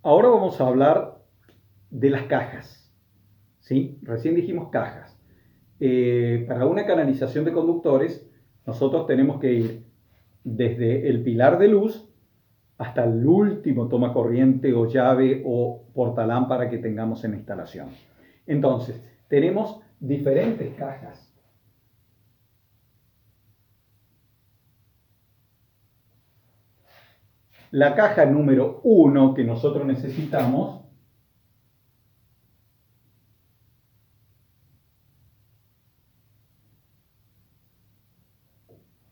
Ahora vamos a hablar de las cajas, ¿sí? Recién dijimos cajas. Para una canalización de conductores, nosotros tenemos que ir desde el pilar de luz hasta el último toma corriente o llave o portalámpara que tengamos en la instalación. Entonces, tenemos diferentes cajas. La caja número 1 que nosotros necesitamos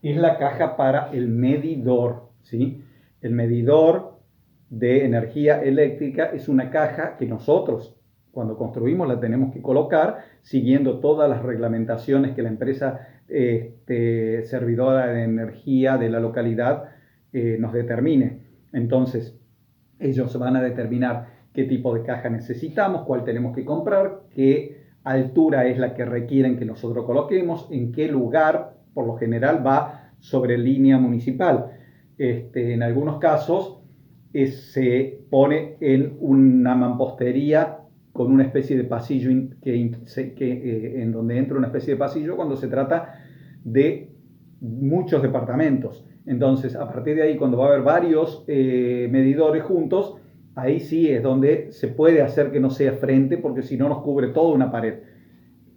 es la caja para el medidor, ¿sí? El medidor de energía eléctrica es una caja que nosotros, cuando construimos, la tenemos que colocar siguiendo todas las reglamentaciones que la empresa servidora de energía de la localidad nos determine. Entonces, ellos van a determinar qué tipo de caja necesitamos, cuál tenemos que comprar, qué altura es la que requieren que nosotros coloquemos, en qué lugar, por lo general va sobre línea municipal. En algunos casos se pone en una mampostería con una especie de pasillo en donde entra una especie de pasillo cuando se trata de muchos departamentos. Entonces, a partir de ahí, cuando va a haber varios medidores juntos, ahí sí es donde se puede hacer que no sea frente, porque si no nos cubre toda una pared.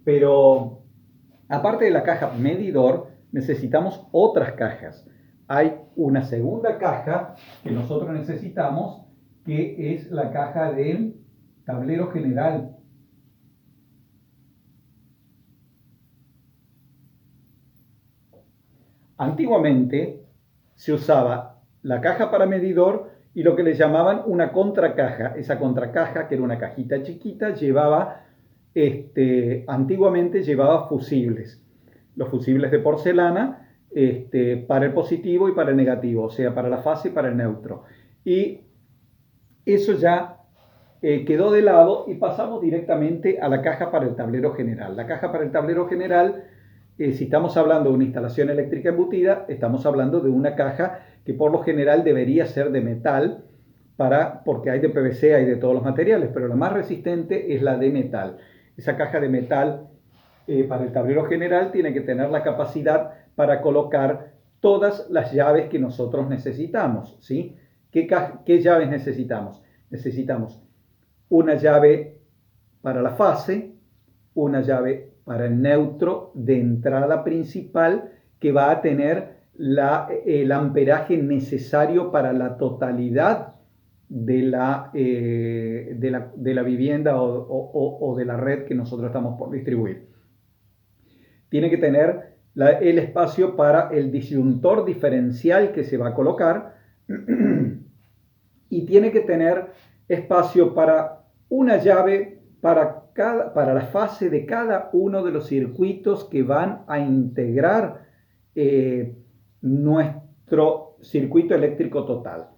Pero aparte de la caja medidor, necesitamos otras cajas. Hay una segunda caja que nosotros necesitamos, que es la caja del tablero general. Antiguamente se usaba la caja para medidor y lo que le llamaban una contracaja. Esa contracaja, que era una cajita chiquita, antiguamente llevaba fusibles. Los fusibles de porcelana para el positivo y para el negativo, o sea, para la fase y para el neutro. Y eso ya quedó de lado y pasamos directamente a la caja para el tablero general. La caja para el tablero general, si estamos hablando de una instalación eléctrica embutida, estamos hablando de una caja que por lo general debería ser de metal, porque hay de PVC, hay de todos los materiales, pero la más resistente es la de metal. Esa caja de metal para el tablero general tiene que tener la capacidad para colocar todas las llaves que nosotros necesitamos, ¿sí? ¿Qué llaves necesitamos? Necesitamos una llave para la fase, una llave para el neutro de entrada principal que va a tener el amperaje necesario para la totalidad de la vivienda o de la red que nosotros estamos por distribuir. Tiene que tener el espacio para el disyuntor diferencial que se va a colocar y tiene que tener espacio para una llave para la fase de cada uno de los circuitos que van a integrar nuestro circuito eléctrico total.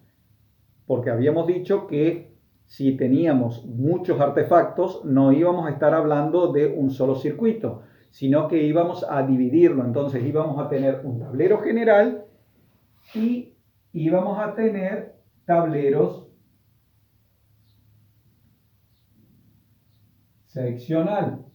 Porque habíamos dicho que si teníamos muchos artefactos, no íbamos a estar hablando de un solo circuito, sino que íbamos a dividirlo. Entonces íbamos a tener un tablero general y íbamos a tener tableros seccional.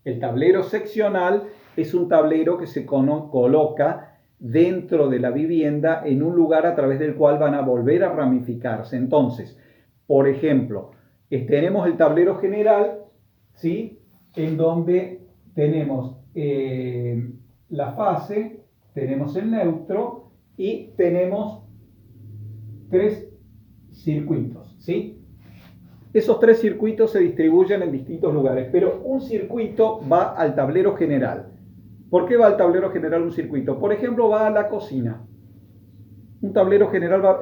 El tablero seccional es un tablero que se coloca dentro de la vivienda en un lugar a través del cual van a volver a ramificarse. Entonces, por ejemplo, tenemos el tablero general, ¿sí? En donde tenemos la fase, tenemos el neutro y tenemos 3 circuitos, ¿sí? Esos 3 circuitos se distribuyen en distintos lugares, pero un circuito va al tablero general. ¿Por qué va al tablero general un circuito? Por ejemplo, va a la cocina. Un tablero general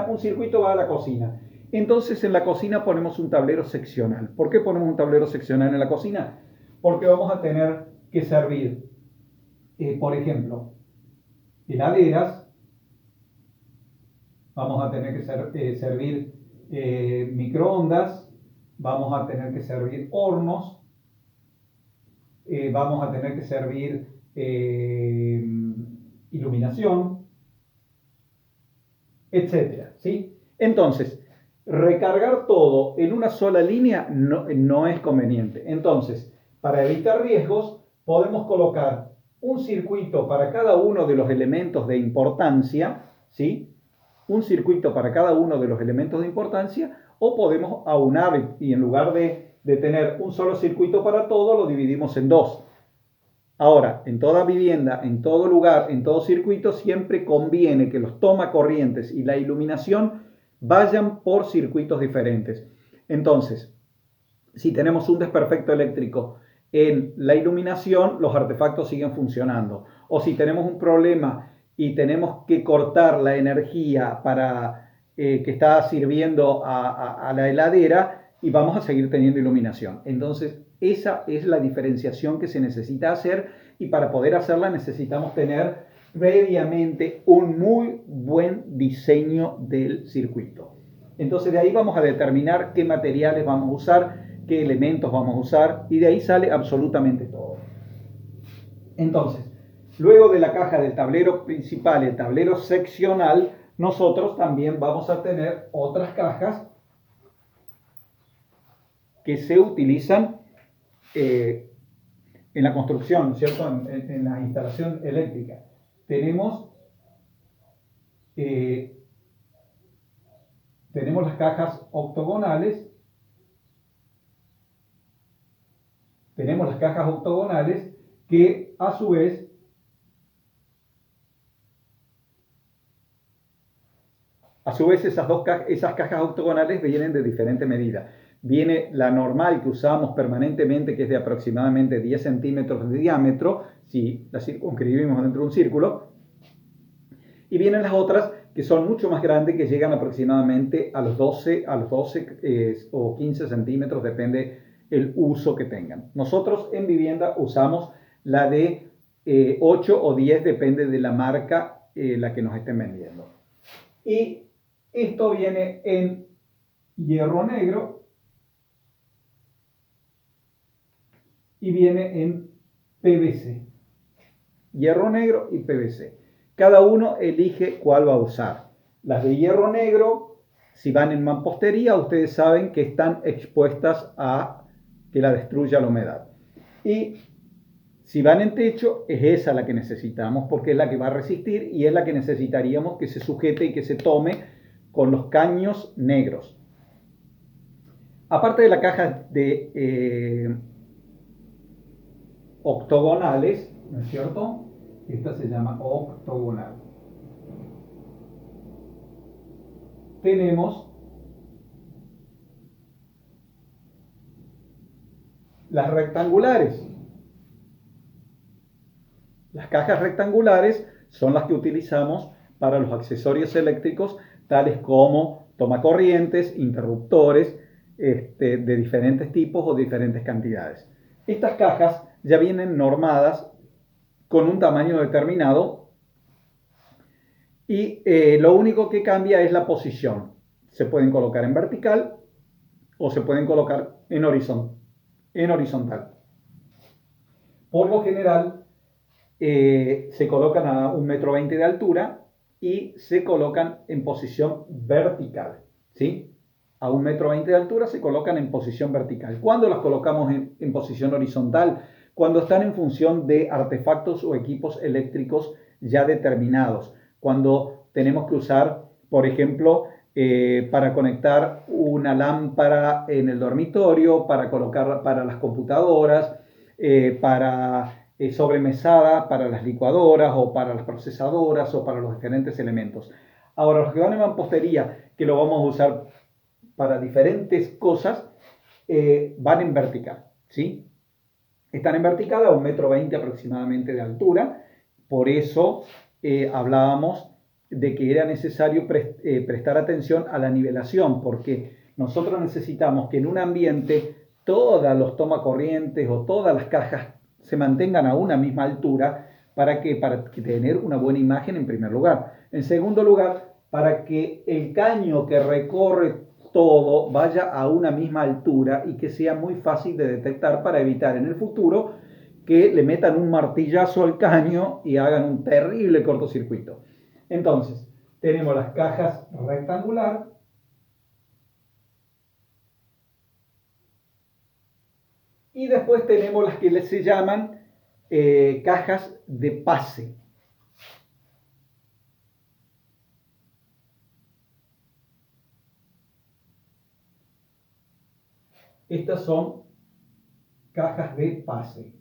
un circuito va a la cocina. Entonces en la cocina ponemos un tablero seccional. ¿Por qué ponemos un tablero seccional en la cocina? Porque vamos a tener que servir, por ejemplo, heladeras, vamos a tener que servir microondas, vamos a tener que servir hornos, vamos a tener que servir iluminación, etcétera, ¿sí? Entonces, recargar todo en una sola línea no es conveniente. Entonces, para evitar riesgos, podemos colocar un circuito para cada uno de los elementos de importancia, ¿sí? Un circuito para cada uno de los elementos de importancia, o podemos aunar y en lugar de tener un solo circuito para todo, lo dividimos en dos. Ahora, en toda vivienda, en todo lugar, en todo circuito, siempre conviene que los tomacorrientes y la iluminación vayan por circuitos diferentes. Entonces, si tenemos un desperfecto eléctrico en la iluminación, los artefactos siguen funcionando. O si tenemos un problema y tenemos que cortar la energía para que está sirviendo a la heladera, y vamos a seguir teniendo iluminación. Entonces, esa es la diferenciación que se necesita hacer, y para poder hacerla necesitamos tener previamente un muy buen diseño del circuito. Entonces, de ahí vamos a determinar qué materiales vamos a usar, qué elementos vamos a usar, y de ahí sale absolutamente todo. Entonces, luego de la caja del tablero principal y el tablero seccional, nosotros también vamos a tener otras cajas que se utilizan en la construcción, ¿cierto? En la instalación eléctrica. Tenemos las cajas octogonales. Tenemos las cajas octogonales que a su vez esas cajas octogonales vienen de diferentes medidas. Viene la normal que usamos permanentemente, que es de aproximadamente 10 centímetros de diámetro, si la circunscribimos dentro de un círculo. Y vienen las otras que son mucho más grandes, que llegan aproximadamente a los 12 o 15 centímetros, depende el uso que tengan. Nosotros en vivienda usamos la de 8 o 10, depende de la marca la que nos estén vendiendo. Y esto viene en hierro negro y viene en PVC. Hierro negro y PVC. Cada uno elige cuál va a usar. Las de hierro negro, si van en mampostería, ustedes saben que están expuestas a que la destruya la humedad. Y si van en techo, es esa la que necesitamos, porque es la que va a resistir y es la que necesitaríamos que se sujete y que se tome con los caños negros. Aparte de la caja de octogonales, ¿no es cierto? Esta se llama octogonal. Tenemos las rectangulares. Las cajas rectangulares son las que utilizamos para los accesorios eléctricos, tales como tomacorrientes, interruptores de diferentes tipos o diferentes cantidades. Estas cajas ya vienen normadas con un tamaño determinado y lo único que cambia es la posición. Se pueden colocar en vertical o se pueden colocar en horizontal. Por lo general se colocan a 1,20 m de altura y se colocan en posición vertical, ¿sí? A 1,20 m de altura se colocan en posición vertical. ¿Cuándo las colocamos en posición horizontal? Cuando están en función de artefactos o equipos eléctricos ya determinados. Cuando tenemos que usar, por ejemplo, para conectar una lámpara en el dormitorio, para colocarla para las computadoras, para sobremesada para las licuadoras o para las procesadoras o para los diferentes elementos. Ahora, los que van en mampostería, que lo vamos a usar para diferentes cosas, van en vertical, ¿sí? Están en vertical a 1,20 m aproximadamente de altura. Por eso hablábamos de que era necesario prestar atención a la nivelación, porque nosotros necesitamos que en un ambiente todos los tomacorrientes o todas las cajas se mantengan a una misma altura. Para tener una buena imagen en primer lugar. En segundo lugar, para que el caño que recorre todo vaya a una misma altura y que sea muy fácil de detectar, para evitar en el futuro que le metan un martillazo al caño y hagan un terrible cortocircuito. Entonces, tenemos las cajas rectangular, Y después tenemos las que se llaman cajas de pase. Estas son cajas de pase.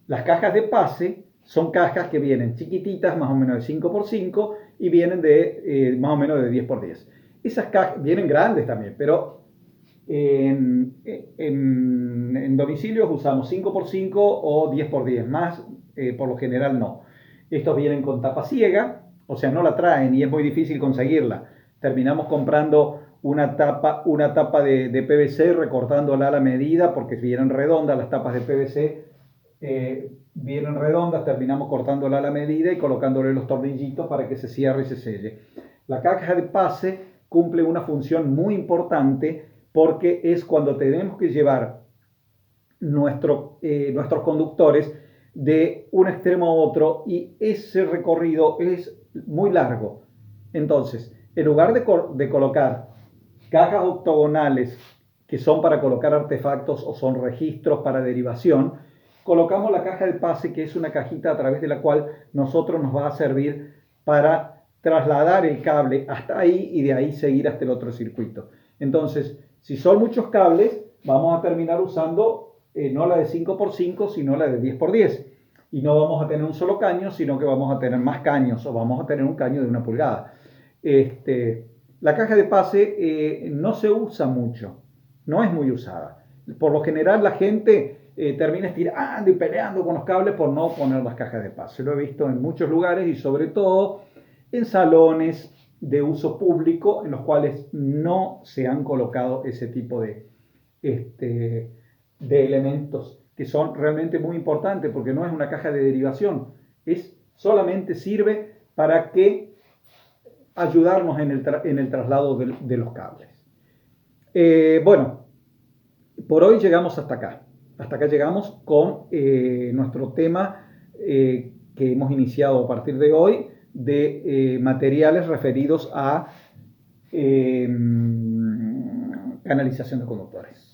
Las cajas de pase son cajas que vienen chiquititas, más o menos de 5x5, y vienen de más o menos de 10x10. Esas cajas vienen grandes también, pero en domicilios usamos 5x5 o 10x10, más por lo general no. Estos vienen con tapa ciega, o sea, no la traen y es muy difícil conseguirla. Terminamos comprando una tapa de PVC, recortándola a la medida, porque vienen redondas las tapas de PVC. Vienen redondas, terminamos cortándola a la medida y colocándole los tornillitos para que se cierre y se selle. La caja de pase cumple una función muy importante porque es cuando tenemos que llevar nuestros conductores de un extremo a otro y ese recorrido es muy largo. Entonces, en lugar de colocar cajas octogonales que son para colocar artefactos o son registros para derivación, colocamos la caja de pase, que es una cajita a través de la cual nosotros nos va a servir para trasladar el cable hasta ahí y de ahí seguir hasta el otro circuito. Entonces, si son muchos cables, vamos a terminar usando no la de 5x5, sino la de 10x10. Y no vamos a tener un solo caño, sino que vamos a tener más caños o vamos a tener un caño de 1 pulgada. La caja de pase no se usa mucho, no es muy usada. Por lo general la gente termina estirando y peleando con los cables por no poner las cajas de pase. Lo he visto en muchos lugares y sobre todo en salones de uso público en los cuales no se han colocado ese tipo de elementos que son realmente muy importantes porque no es una caja de derivación, solamente sirve para que ayudarnos en el traslado de los cables. Bueno, por hoy llegamos hasta acá. Hasta acá llegamos con nuestro tema que hemos iniciado a partir de hoy de materiales referidos a canalización de conductores.